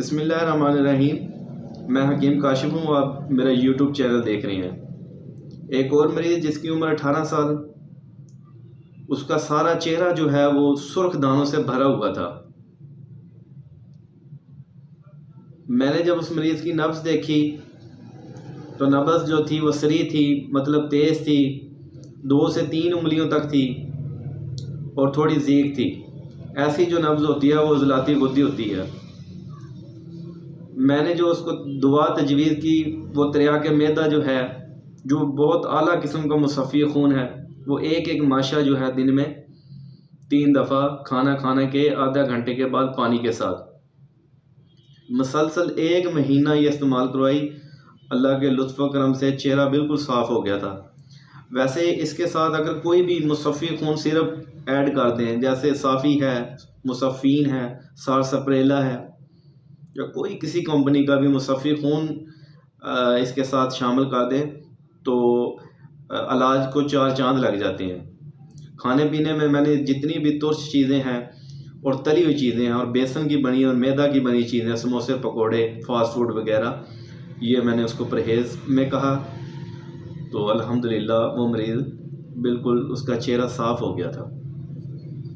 बिस्मिल्लाहिर्रहमानिर्रहीम। मैं हकीम काशिफ हूँ। आप मेरा यूट्यूब चैनल देख रहे हैं। एक और मरीज़ जिसकी उम्र 18 साल, उसका सारा चेहरा जो है वो सुर्ख दानों से भरा हुआ था। मैंने जब उस मरीज़ की नब्ज़ देखी तो नब्ज़ जो थी वो सरी थी, मतलब तेज़ थी, 2 से 3 उंगलियों तक थी और थोड़ी ज़ीक थी। ऐसी जो नब्ज़ होती है वो ज़लाती गुद्दी होती है। मैंने जो उसको दुआ तजवीज़ की, वो तिर्याक मैदा जो है, जो बहुत आला किस्म का मुसफ़्फ़ी खून है, वो एक एक माशा जो है दिन में 3 दफ़ा खाना खाने के आधा घंटे के बाद पानी के साथ मुसलसल 1 महीना ये इस्तेमाल करवाई। अल्लाह के लुत्फ़ व करम से चेहरा बिल्कुल साफ़ हो गया था। वैसे इसके साथ अगर कोई भी मुसफ़्फ़ी खून सिरप ऐड कर दें, जैसे साफ़ी है, मुसफ़्फ़ीन है, सारसप्रेला है, या कोई किसी कंपनी का भी मुसफ़्फ़ी खून इसके साथ शामिल कर दें तो इलाज को 4 चाँद लग जाते हैं। खाने पीने में मैंने जितनी भी तुर्श चीज़ें हैं और तली हुई चीज़ें हैं और बेसन की बनी और मैदा की बनी चीज़ें, समोसे, पकोड़े, फ़ास्ट फूड वगैरह, ये मैंने उसको परहेज़ में कहा तो अल्हम्दुलिल्लाह वो मरीज़ बिल्कुल उसका चेहरा साफ़ हो गया था।